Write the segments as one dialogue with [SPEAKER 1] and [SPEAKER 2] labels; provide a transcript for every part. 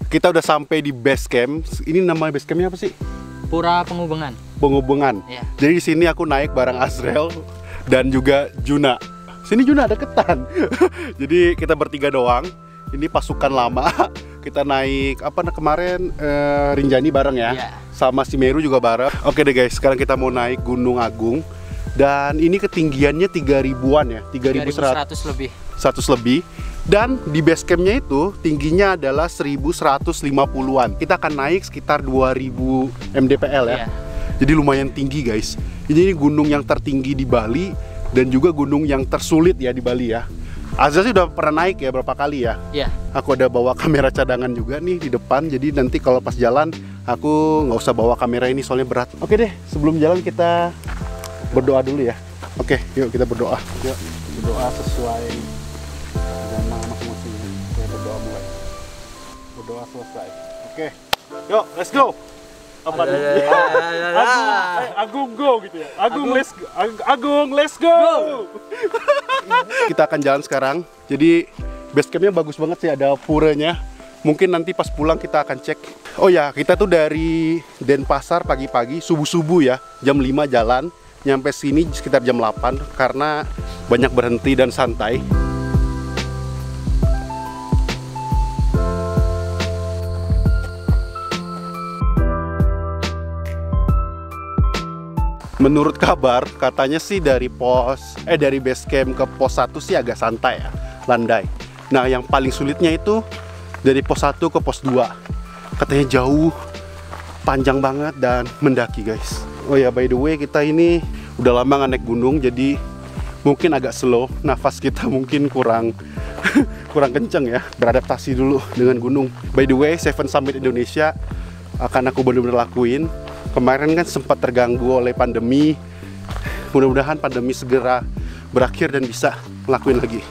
[SPEAKER 1] kita udah sampai di base camp. Ini nama base campnya apa sih?
[SPEAKER 2] Pura Penghubungan.
[SPEAKER 1] Penghubungan.
[SPEAKER 2] Iya.
[SPEAKER 1] Jadi di sini aku naik bareng Azrel dan juga Juna. Sini Juna deketan. Jadi kita bertiga doang. Ini pasukan lama. Kita naik kemarin Rinjani bareng ya.
[SPEAKER 2] Iya.
[SPEAKER 1] Sama si Meru juga bareng. Oke deh guys, sekarang kita mau naik Gunung Agung. Dan ini ketinggiannya 3000-an ya,
[SPEAKER 2] 3100 lebih.
[SPEAKER 1] 100 lebih. Dan di base campnya itu tingginya adalah 1150-an. Kita akan naik sekitar 2000 mdpl ya.
[SPEAKER 2] Iya.
[SPEAKER 1] Jadi lumayan tinggi guys. Ini gunung yang tertinggi di Bali dan juga gunung yang tersulit ya di Bali ya. Azza sih udah pernah naik ya berapa kali ya.
[SPEAKER 2] Iya.
[SPEAKER 1] Aku ada bawa kamera cadangan juga nih di depan. Jadi nanti kalau pas jalan aku nggak usah bawa kamera ini soalnya berat. Oke deh, sebelum jalan kita berdoa dulu ya. Oke, yuk kita berdoa. Yuk berdoa sesuai agama masing-masing. Kita berdoa mulai. Berdoa selesai. Oke, yuk let's go. Apa nih? Agung go gitu ya. Agung let's go. Kita akan jalan sekarang. Jadi base campnya bagus banget sih, ada puranya. Mungkin nanti pas pulang kita akan cek. Oh ya, kita tuh dari Denpasar pagi-pagi subuh-subuh ya, jam 5 jalan. Nyampe sini sekitar jam 8 karena banyak berhenti dan santai. Menurut kabar, katanya sih dari base camp ke pos 1 sih agak santai ya, landai. Nah, yang paling sulitnya itu dari pos 1 ke pos 2. Katanya jauh, panjang banget dan mendaki, guys. Oh ya, by the way, kita ini udah lama nggak naik gunung, jadi mungkin agak slow. Nafas kita mungkin kurang kenceng ya. Beradaptasi dulu dengan gunung. By the way, Seven Summit Indonesia akan aku bener-bener lakuin. Kemarin kan sempat terganggu oleh pandemi. Mudah-mudahan pandemi segera berakhir dan bisa ngelakuin lagi.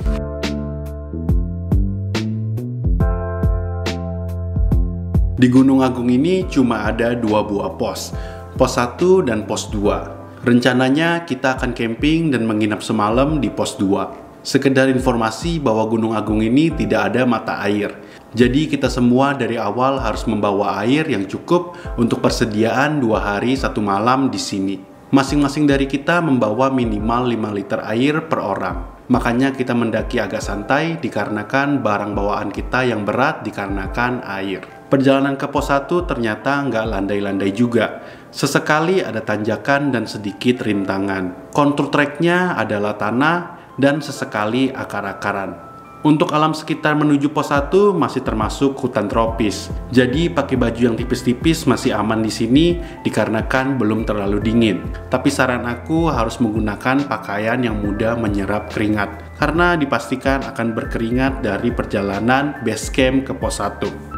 [SPEAKER 1] Di Gunung Agung ini cuma ada 2 buah pos 1 dan pos 2. Rencananya kita akan camping dan menginap semalam di pos 2. Sekedar informasi bahwa Gunung Agung ini tidak ada mata air. Jadi kita semua dari awal harus membawa air yang cukup untuk persediaan 2 hari 1 malam di sini. Masing-masing dari kita membawa minimal 5 liter air per orang. Makanya kita mendaki agak santai dikarenakan barang bawaan kita yang berat dikarenakan air. Perjalanan ke pos 1 ternyata nggak landai-landai juga. Sesekali ada tanjakan dan sedikit rintangan. Kontur treknya adalah tanah dan sesekali akar-akaran. Untuk alam sekitar menuju pos 1 masih termasuk hutan tropis. Jadi pakai baju yang tipis-tipis masih aman di sini dikarenakan belum terlalu dingin. Tapi saran aku harus menggunakan pakaian yang mudah menyerap keringat karena dipastikan akan berkeringat dari perjalanan base camp ke pos 1.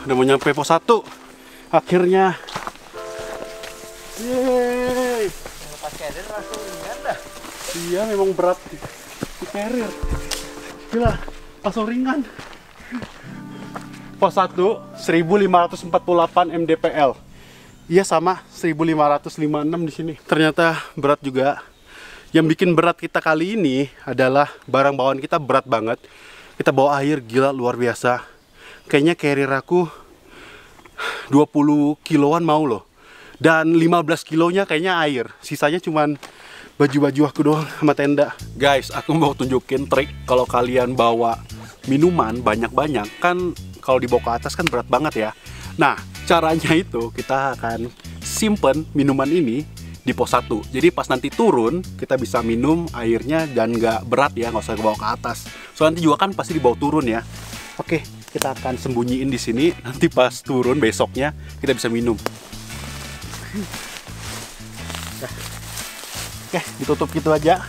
[SPEAKER 1] Udah mau nyampe pos 1 akhirnya. Yeay.
[SPEAKER 2] Pas carrier langsung ringan dah.
[SPEAKER 1] Iya, memang berat di carrier. Gila, langsung ringan. Pos 1 1548 mdpl. Iya, sama 1556 di sini. Ternyata berat juga. Yang bikin berat kita kali ini adalah barang bawaan kita berat banget. Kita bawa air gila luar biasa. Kayaknya carrier aku 20 kiloan mau loh. Dan 15 kilonya kayaknya air. Sisanya cuman baju-baju aku doang sama tenda. Guys, aku mau tunjukin trik kalau kalian bawa minuman banyak-banyak. Kan kalau dibawa ke atas kan berat banget ya. Nah, caranya itu kita akan simpen minuman ini di pos 1. Jadi pas nanti turun kita bisa minum airnya dan nggak berat ya, nggak usah bawa ke atas. Soalnya nanti juga kan pasti dibawa turun ya. Oke, kita akan sembunyiin di sini. Nanti pas turun besoknya kita bisa minum. Oke, ditutup gitu aja.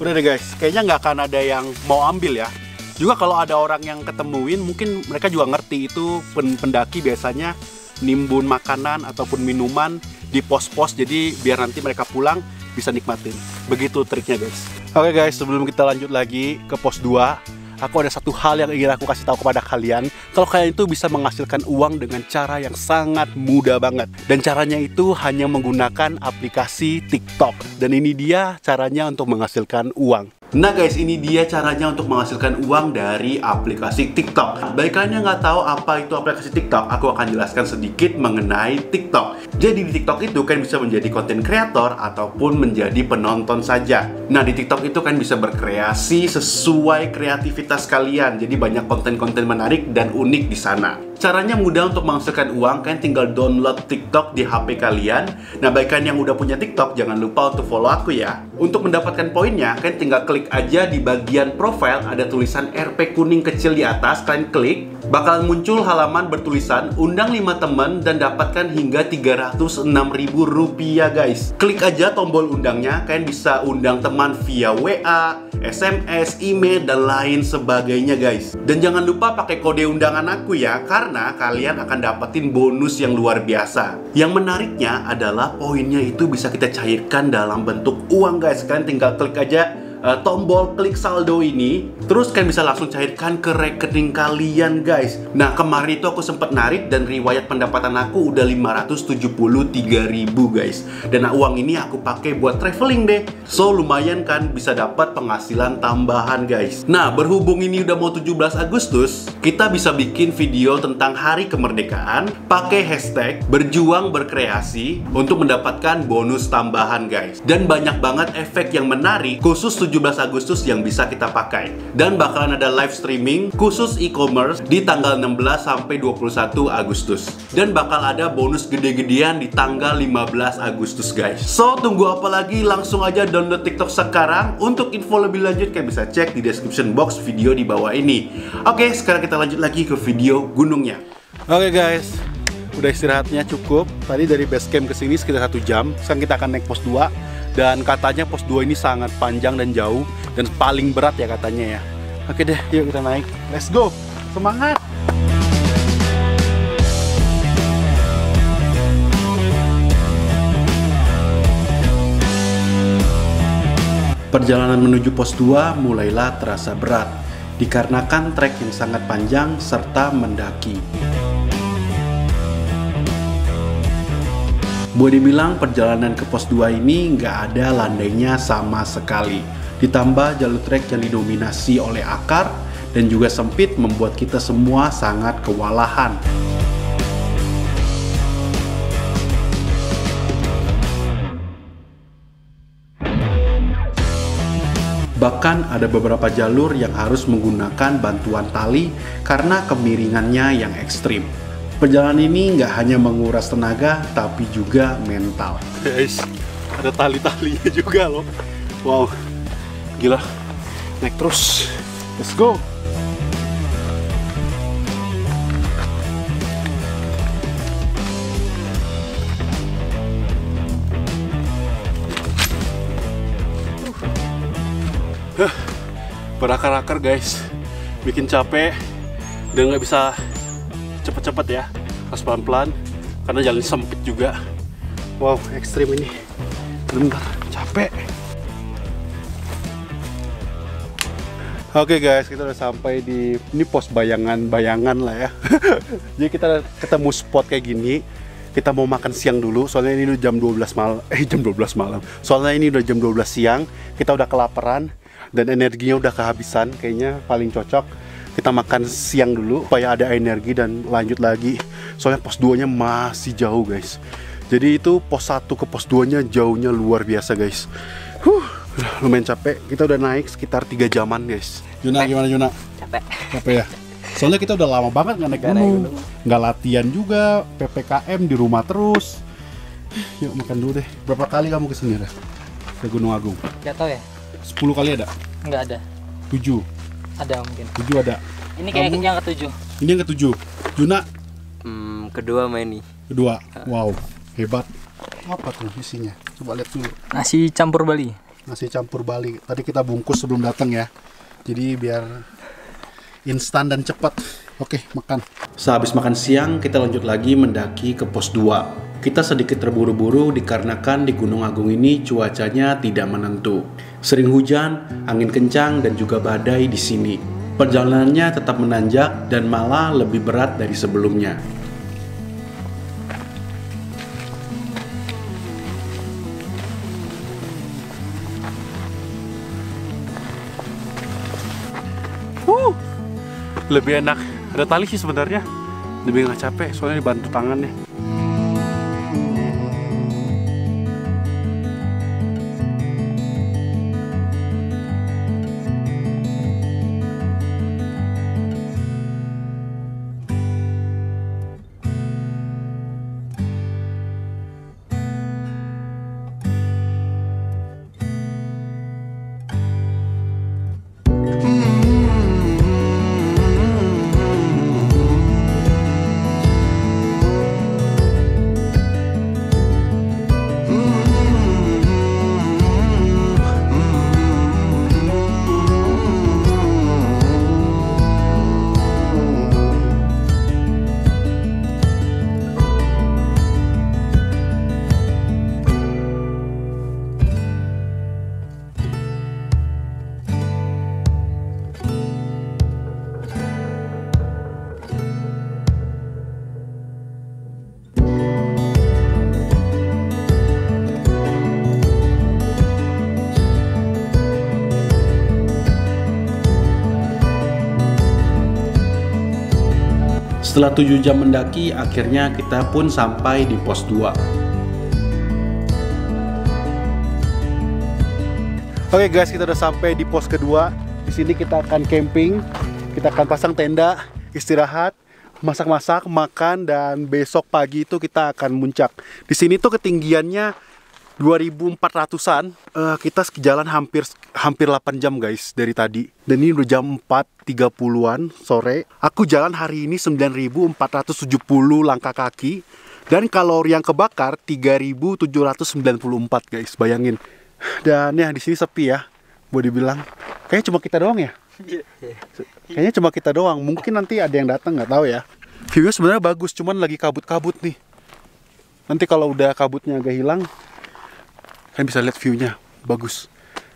[SPEAKER 1] Udah deh guys, kayaknya nggak akan ada yang mau ambil ya. Juga kalau ada orang yang ketemuin, mungkin mereka juga ngerti itu pendaki biasanya nimbun makanan ataupun minuman di pos-pos. Jadi biar nanti mereka pulang bisa nikmatin. Begitu triknya guys. Oke guys, sebelum kita lanjut lagi ke pos 2, aku ada satu hal yang ingin aku kasih tahu kepada kalian. Kalau kalian itu bisa menghasilkan uang dengan cara yang sangat mudah banget. Dan caranya itu hanya menggunakan aplikasi TikTok. Dan ini dia caranya untuk menghasilkan uang. Nah guys, ini dia caranya untuk menghasilkan uang dari aplikasi TikTok. Bagi kalian yang nggak tahu apa itu aplikasi TikTok, aku akan jelaskan sedikit mengenai TikTok. Jadi di TikTok itu kan bisa menjadi konten kreator ataupun menjadi penonton saja. Nah di TikTok itu kan bisa berkreasi sesuai kreativitas kalian. Jadi banyak konten-konten menarik dan unik di sana. Caranya mudah untuk menghasilkan uang, kalian tinggal download TikTok di HP kalian. Nah, bagi kalian yang udah punya TikTok, jangan lupa untuk follow aku ya. Untuk mendapatkan poinnya, kalian tinggal klik aja di bagian profile, ada tulisan RP kuning kecil di atas, kalian klik. Bakalan muncul halaman bertulisan, undang 5 teman dan dapatkan hingga Rp306.000 guys. Klik aja tombol undangnya, kalian bisa undang teman via WA, SMS, email, dan lain sebagainya guys. Dan jangan lupa pakai kode undangan aku ya, karena kalian akan dapetin bonus yang luar biasa. Yang menariknya adalah poinnya itu bisa kita cairkan dalam bentuk uang guys. Kalian tinggal klik aja tombol klik saldo ini, terus kalian bisa langsung cairkan ke rekening kalian guys. Nah kemarin itu aku sempat narik dan riwayat pendapatan aku udah 573.000 guys. Dan uang ini aku pakai buat traveling deh. So lumayan kan, bisa dapat penghasilan tambahan guys. Nah berhubung ini udah mau 17 Agustus, kita bisa bikin video tentang hari kemerdekaan pakai hashtag berjuang berkreasi untuk mendapatkan bonus tambahan guys. Dan banyak banget efek yang menarik khusus 17 Agustus yang bisa kita pakai. Dan bakalan ada live streaming khusus e-commerce di tanggal 16 sampai 21 Agustus. Dan bakal ada bonus gede-gedean di tanggal 15 Agustus guys. So tunggu apa lagi, langsung aja download TikTok sekarang. Untuk info lebih lanjut kalian bisa cek di description box video di bawah ini. Oke, sekarang kita lanjut lagi ke video gunungnya. Oke guys, udah istirahatnya cukup. Tadi dari base camp ke sini sekitar 1 jam. Sekarang kita akan naik pos 2. Dan katanya pos 2 ini sangat panjang dan jauh, dan paling berat ya katanya ya. Oke deh, yuk kita naik. Let's go, semangat. Perjalanan menuju pos 2 mulailah terasa berat, dikarenakan trek yang sangat panjang serta mendaki. Boleh dibilang perjalanan ke pos 2 ini nggak ada landainya sama sekali. Ditambah jalur trek yang didominasi oleh akar dan juga sempit membuat kita semua sangat kewalahan. Bahkan ada beberapa jalur yang harus menggunakan bantuan tali karena kemiringannya yang ekstrim. Perjalanan ini nggak hanya menguras tenaga, tapi juga mental. Guys, ada tali-talinya juga loh. Wow, gila. Naik terus. Let's go. Berakar-akar guys, bikin capek dan nggak bisa cepet-cepet ya, harus pelan-pelan karena jalan sempit juga. Wow, ekstrim ini, bener-bener capek. Oke guys, kita udah sampai di ini pos bayangan lah ya. Jadi kita ketemu spot kayak gini. Kita mau makan siang dulu, soalnya ini udah jam 12 malam. Jam 12 malam. Soalnya ini udah jam 12 siang. Kita udah kelaparan dan energinya udah kehabisan. Kayaknya paling cocok kita makan siang dulu supaya ada energi dan lanjut lagi. Soalnya pos 2 nya masih jauh guys. Jadi itu pos 1 ke pos 2 nya jauhnya luar biasa guys. Lumayan capek. Kita udah naik sekitar 3 jaman guys. Juna gimana Juna? Capek ya? Soalnya kita udah lama banget nggak naik gunung. Nggak latihan juga, PPKM di rumah terus. Yuk makan dulu deh. Berapa kali kamu kesini dah? Ke Gunung Agung?
[SPEAKER 2] Gak tau ya?
[SPEAKER 1] 10 kali ada?
[SPEAKER 2] Nggak ada.
[SPEAKER 1] 7?
[SPEAKER 2] Ada mungkin.
[SPEAKER 1] 7 ada.
[SPEAKER 2] Ini kayak yang ke-7.
[SPEAKER 1] Ini yang ke-7. Juna?
[SPEAKER 3] Kedua main nih.
[SPEAKER 1] Kedua. Wow, hebat. Apa tuh isinya? Coba lihat dulu.
[SPEAKER 2] Nasi campur Bali.
[SPEAKER 1] Nasi campur Bali. Tadi kita bungkus sebelum datang ya. Jadi biar instan dan cepat. Oke, makan. Sehabis makan siang, kita lanjut lagi mendaki ke pos 2. Kita sedikit terburu-buru dikarenakan di Gunung Agung ini cuacanya tidak menentu. Sering hujan, angin kencang, dan juga badai di sini. Perjalanannya tetap menanjak dan malah lebih berat dari sebelumnya. Lebih enak, ada tali sih sebenarnya. Lebih nggak capek soalnya dibantu tangannya. Setelah 7 jam mendaki, akhirnya kita pun sampai di pos 2. Oke guys, kita udah sampai di pos kedua. Di sini kita akan camping, kita akan pasang tenda, istirahat, masak-masak, makan, dan besok pagi itu kita akan muncak. Di sini tuh ketinggiannya 2400-an. Kita jalan hampir 8 jam guys dari tadi. Dan ini udah jam 4.30-an sore. Aku jalan hari ini 9.470 langkah kaki. Dan kalori yang kebakar 3.794 guys, bayangin. Dan ya di sini sepi ya, boleh dibilang. Kayaknya cuma kita doang ya. Kayaknya cuma kita doang. Mungkin nanti ada yang datang, nggak tahu ya. Viewnya sebenarnya bagus, cuman lagi kabut-kabut nih. Nanti kalau udah kabutnya agak hilang, kalian bisa lihat view-nya bagus.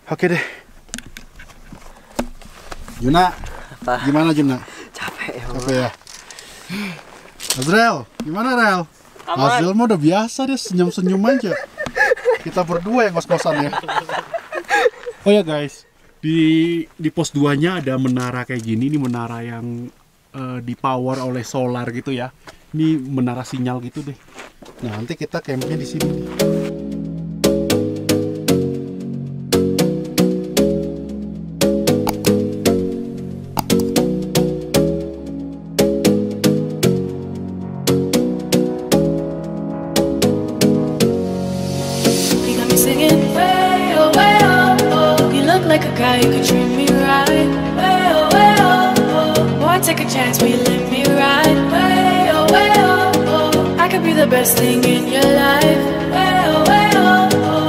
[SPEAKER 1] Oke deh. Juna,
[SPEAKER 3] Apa?
[SPEAKER 1] gimana Juna?
[SPEAKER 3] Capek ya.
[SPEAKER 1] Capek ya. Azrel, gimana Rel? Azrel mah udah biasa deh, senyum-senyum aja. Kita berdua yang ngos-ngosan ya. Oh ya guys, di pos 2-nya ada menara kayak gini. Ini menara yang dipower oleh solar gitu ya. Ini menara sinyal gitu deh. Nah, nanti kita campnya di sini.
[SPEAKER 4] Like a guy who could treat me right. Way oh, way oh, oh. Boy, take a chance, will you let me ride? Way oh, oh. I could be the best thing in your life. Way oh, oh.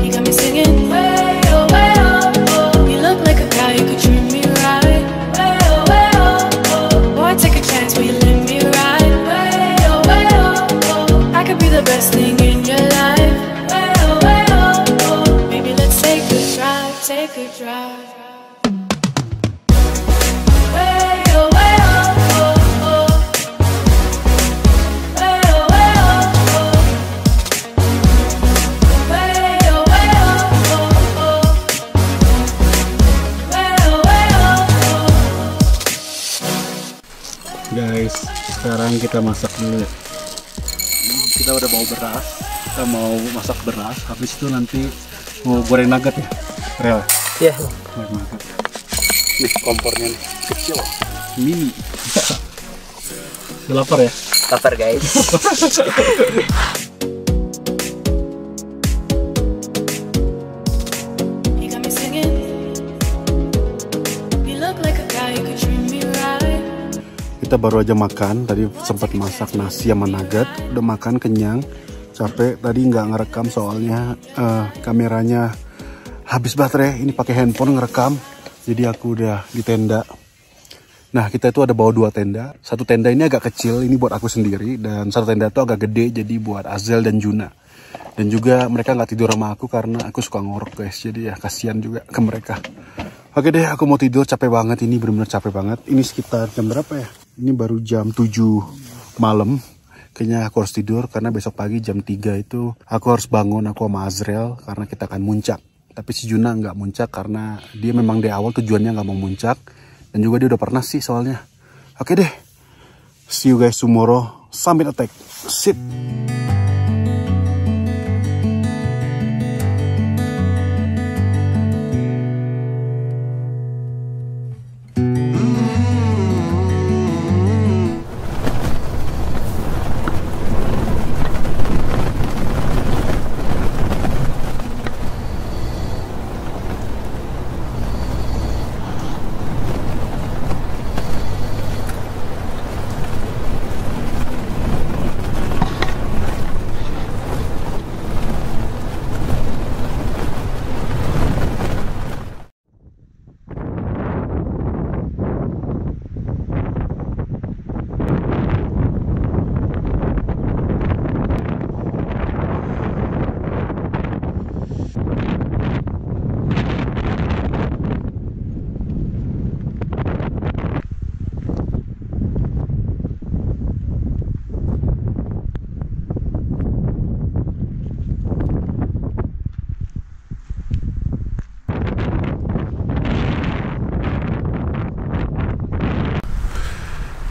[SPEAKER 4] You got me singing. Way oh, oh. You look like a guy who could treat me right. Way oh, oh. Boy, take a chance, will you let me ride? Way oh, oh. I could be the best thing in your life. Take a drive. Way oh, oh, oh. Way oh, oh. Way oh, oh. Way oh,
[SPEAKER 1] Guys, sekarang kita masak dulu. Kita udah bawa beras. Kita mau masak beras. Habis itu nanti mau goreng nugget ya. Real?
[SPEAKER 2] Iya.
[SPEAKER 1] Nih kompornya nih, kecil, mini. Udah lapar ya?
[SPEAKER 3] Lapar guys.
[SPEAKER 4] You got me singing. You look like a guy who could treat me right.
[SPEAKER 1] Kita baru aja makan, tadi sempat masak nasi sama nugget. Udah makan kenyang, capek. Tadi nggak ngerekam soalnya kameranya habis baterai. Ini pakai handphone ngerekam, jadi aku udah di tenda. Nah, kita itu ada bawa 2 tenda. Satu tenda ini agak kecil, ini buat aku sendiri. Dan satu tenda itu agak gede, jadi buat Azel dan Juna. Dan juga mereka nggak tidur sama aku karena aku suka ngorok guys. Jadi ya kasihan juga ke mereka. Oke deh, aku mau tidur, capek banget ini, bener-bener capek banget. Ini sekitar jam berapa ya? Ini baru jam 7 malam. Kayaknya aku harus tidur karena besok pagi jam 3 itu aku harus bangun, aku sama Azrel karena kita akan muncak. Tapi si Juna nggak muncak karena dia memang dari awal tujuannya nggak mau muncak. Dan juga dia udah pernah sih soalnya. Oke deh, see you guys tomorrow. Summit attack, sip.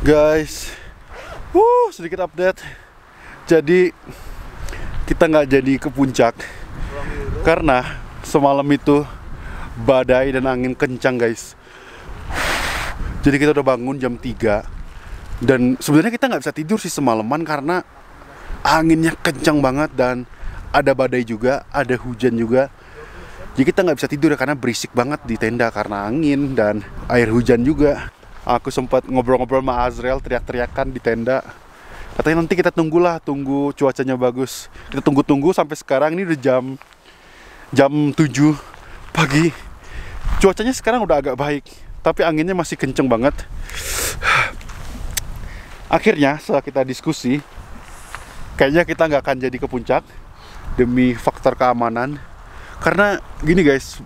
[SPEAKER 1] Guys, sedikit update. Jadi kita nggak jadi ke puncak karena semalam itu badai dan angin kencang guys. Jadi kita udah bangun jam 3 dan sebenarnya kita nggak bisa tidur sih semalaman karena anginnya kencang banget dan ada badai juga, ada hujan juga. Jadi kita nggak bisa tidur ya karena berisik banget di tenda karena angin dan air hujan juga. Aku sempat ngobrol-ngobrol sama Azrel, teriak-teriakan di tenda. Katanya nanti kita tunggu cuacanya bagus. Kita tunggu sampai sekarang ini udah jam 7 pagi. Cuacanya sekarang udah agak baik, tapi anginnya masih kenceng banget. Akhirnya setelah kita diskusi, kayaknya kita nggak akan jadi ke puncak demi faktor keamanan. Karena gini guys,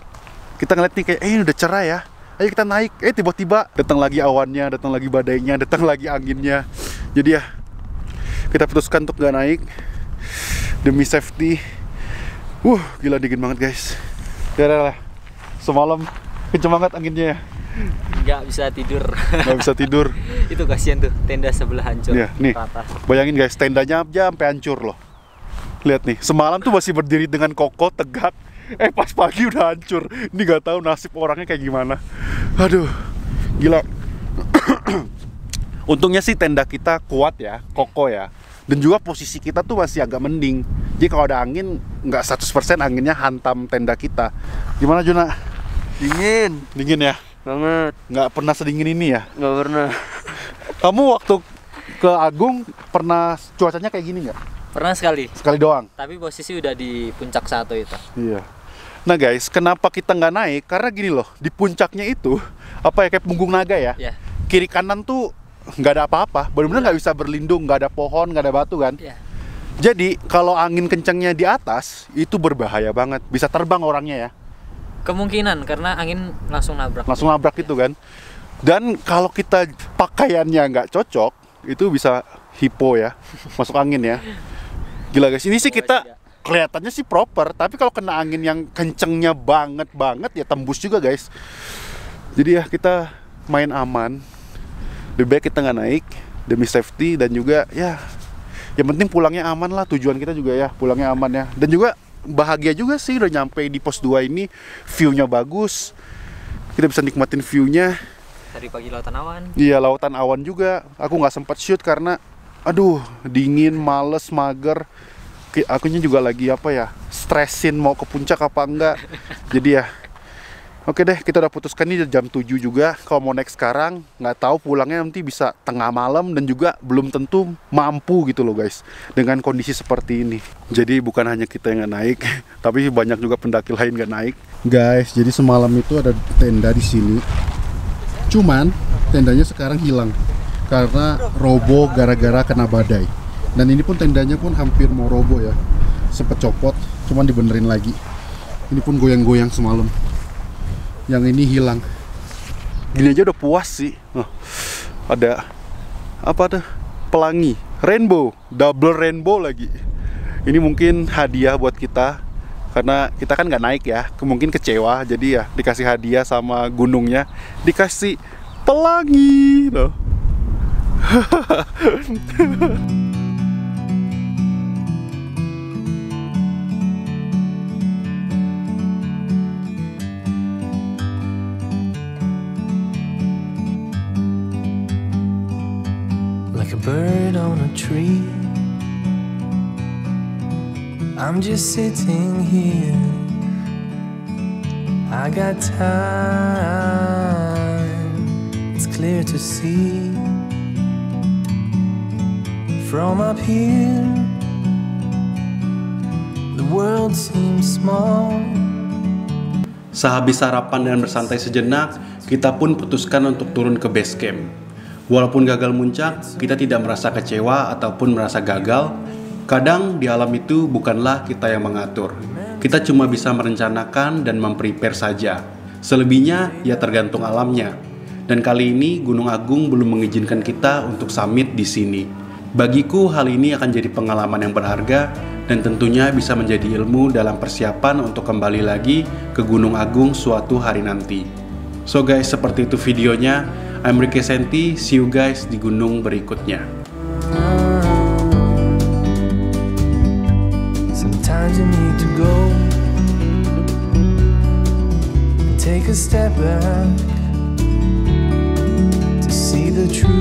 [SPEAKER 1] kita ngeliat nih kayak ini udah cerah ya. Ayo kita naik, tiba-tiba datang lagi awannya, datang lagi badainya, datang lagi anginnya. Jadi ya, kita putuskan untuk gak naik demi safety. Gila dingin banget guys. Ya lah, semalam kenceng banget anginnya ya.
[SPEAKER 2] Nggak bisa tidur.
[SPEAKER 1] Nggak bisa tidur.
[SPEAKER 2] Itu kasihan tuh, tenda sebelah hancur.
[SPEAKER 1] Ya, nih,
[SPEAKER 2] rata.
[SPEAKER 1] bayangin guys, tendanya aja sampai hancur loh. Lihat nih, semalam tuh masih berdiri dengan kokoh, tegak. Pas pagi udah hancur. Ini gak tahu nasib orangnya kayak gimana. Aduh, gila. Untungnya sih tenda kita kuat ya, kokoh ya. Dan juga posisi kita tuh masih agak mending. Jadi kalau ada angin, nggak 100% anginnya hantam tenda kita. Gimana Juna?
[SPEAKER 3] Dingin.
[SPEAKER 1] Dingin ya?
[SPEAKER 3] Banget.
[SPEAKER 1] Nggak pernah sedingin ini ya?
[SPEAKER 3] Nggak pernah.
[SPEAKER 1] Kamu waktu ke Agung pernah cuacanya kayak gini nggak?
[SPEAKER 2] Pernah sekali.
[SPEAKER 1] Sekali doang?
[SPEAKER 2] Tapi posisi udah di puncak 1 itu.
[SPEAKER 1] Iya. Nah guys, kenapa kita nggak naik? Karena gini loh, di puncaknya itu apa ya, kayak punggung naga ya?
[SPEAKER 2] Iya.
[SPEAKER 1] Kiri kanan tuh nggak ada apa-apa, benar-benar nggak bisa berlindung, nggak ada pohon, nggak ada batu kan?
[SPEAKER 2] Iya.
[SPEAKER 1] Jadi kalau angin kencangnya di atas itu berbahaya banget, bisa terbang orangnya ya.
[SPEAKER 2] Kemungkinan karena angin langsung nabrak.
[SPEAKER 1] Langsung nabrak gitu kan. Dan kalau kita pakaiannya nggak cocok, itu bisa hipo ya, masuk angin ya. Gila guys, ini sih kita kelihatannya sih proper, tapi kalau kena angin yang kencengnya banget ya tembus juga guys. Jadi ya kita main aman. Lebih baik kita nggak naik demi safety dan juga ya yang penting pulangnya aman lah, tujuan kita juga ya pulangnya aman ya. Dan juga bahagia juga sih udah nyampe di pos 2 ini, view-nya bagus. Kita bisa nikmatin view-nya.
[SPEAKER 2] Tadi pagi lautan awan.
[SPEAKER 1] Iya, lautan awan juga. Aku nggak sempat shoot karena aduh, dingin, males, mager. Akunya juga lagi apa ya, stresin mau ke puncak apa enggak. Jadi ya, oke deh, kita udah putuskan nih jam 7 juga. Kalau mau naik sekarang, nggak tahu pulangnya nanti bisa tengah malam dan juga belum tentu mampu gitu loh guys, dengan kondisi seperti ini. Jadi bukan hanya kita yang nggak naik, tapi banyak juga pendaki lain nggak naik. Guys, jadi semalam itu ada tenda di sini. Cuman tendanya sekarang hilang karena roboh gara-gara kena badai. Dan ini pun tendanya pun hampir mau roboh ya, sempet copot, cuman dibenerin lagi. Ini pun goyang-goyang semalam. yang ini hilang. Gini aja udah puas sih. Ada apa tuh? Pelangi, rainbow, double rainbow lagi. Ini mungkin hadiah buat kita, karena kita kan nggak naik ya, mungkin kecewa, jadi ya dikasih hadiah sama gunungnya, dikasih pelangi loh.
[SPEAKER 5] Like a bird on a tree, I'm just sitting here. I got time, it's clear to see. From up here, the world seems small.
[SPEAKER 1] Sehabis sarapan dan bersantai sejenak, kita pun putuskan untuk turun ke base camp. Walaupun gagal muncak, kita tidak merasa kecewa ataupun merasa gagal. Kadang di alam itu bukanlah kita yang mengatur. Kita cuma bisa merencanakan dan memprepare saja. Selebihnya ya tergantung alamnya. Dan kali ini Gunung Agung belum mengizinkan kita untuk summit di sini. Bagiku hal ini akan jadi pengalaman yang berharga dan tentunya bisa menjadi ilmu dalam persiapan untuk kembali lagi ke Gunung Agung suatu hari nanti. So guys, seperti itu videonya. I'm Ricky Senti, see you guys di gunung berikutnya.
[SPEAKER 5] Sometimes you need to go and take a step back to see the truth.